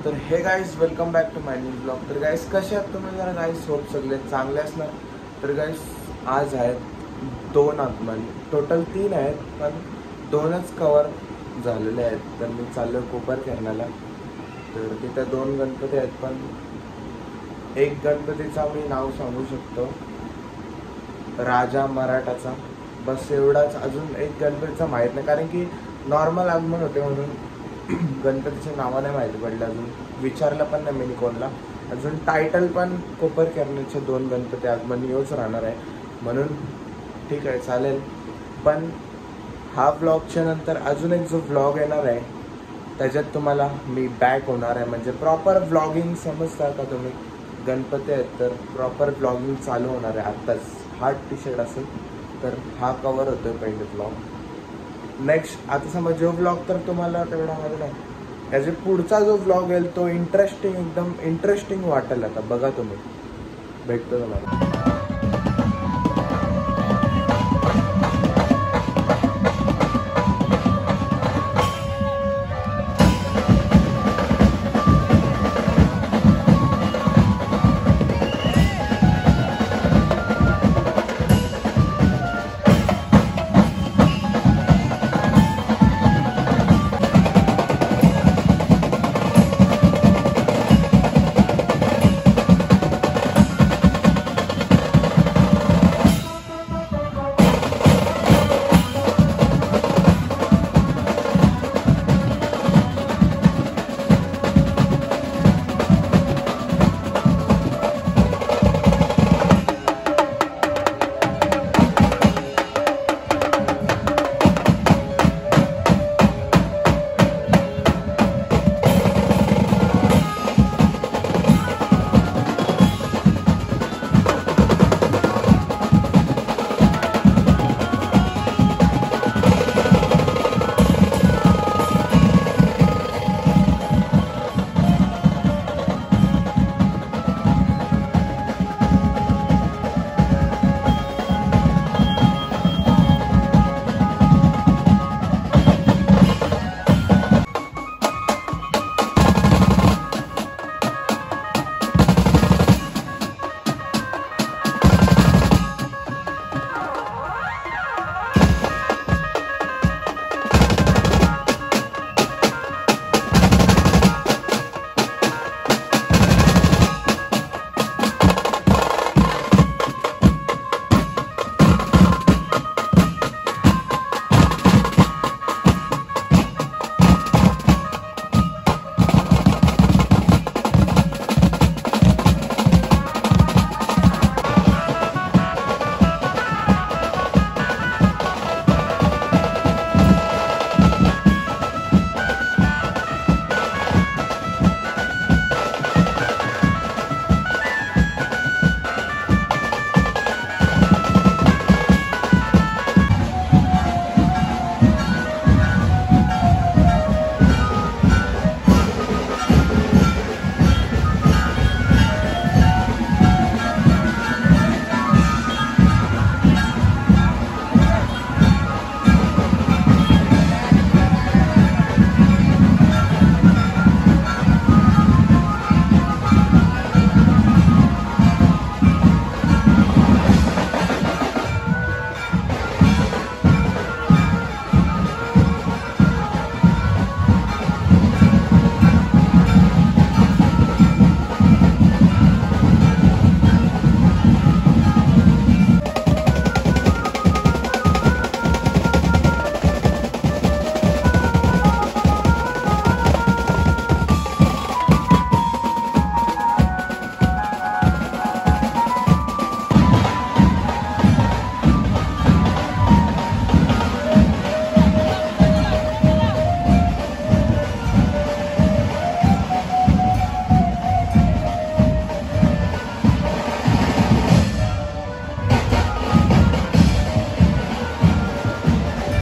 तर hey guys welcome back to my new blog. तर guys कसे आहात तुम्ही? जरा गाईज होप सगळे चांगले असणार। तर गाईज आज आहेत 2 आगमन, टोटल 3 आहेत पण 2च कवर झालेले आहेत। तर मी चाललो कोपर करण्याला। तर तिथे 2 गणपती आहेत पण एक गणपतीचा मी नाव सांगू शकतो, राजा मराठाचा, बस एवढाच। अजून एक गणपतीचा माहीत नाही कारण की नॉर्मल आगमन होते म्हणून गणपतीचे नावं नाही माहिती पडले, अजून विचारलं पण नाही मी कोणाला। अजून टायटल पण कोपर करण्याचे 2 गणपती आगमन येऊच राहणार आहे म्हणून ठीक आहे चालेल। पण हा व्लॉगच्या नंतर अजून एक जो व्लॉग येणार आहे त्याच्यात तुम्हाला मी बॅक होणार आहे, म्हणजे प्रॉपर व्लॉगिंग समजता का तुम्ही? गणपती आहेत तर प्रॉपर व्लॉगिंग चालू होणार आहे। आत्ताच हा टी शर्ट असेल तर हा कवर होतोय पहिले व्लॉग। नेक्स्ट आता समज जो व्लॉग तर तुम्हाला तेवढा माहिती नाही, त्याच्या पुढचा जो व्लॉग येईल तो इंटरेस्टिंग, एकदम इंटरेस्टिंग वाटेल। आता बघा तुम्ही, भेटतो तुम्हाला।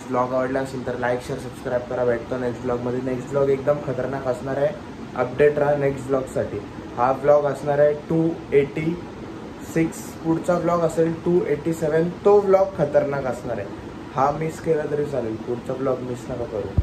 ब्लॉग आवडला असेल तर लाईक शेअर सबस्क्राईब करा। भेटतो नेक्स्ट ब्लॉगमध्ये। नेक्स्ट ब्लॉग एकदम खतरनाक असणार आहे, अपडेट राहा नेक्स्ट ब्लॉगसाठी। हा ब्लॉग असणार आहे 286, पुढचा ब्लॉग असेल 287, तो ब्लॉग खतरनाक असणार आहे। हा मिस केला तरी चालेल, पुढचा ब्लॉग मिस नका करू।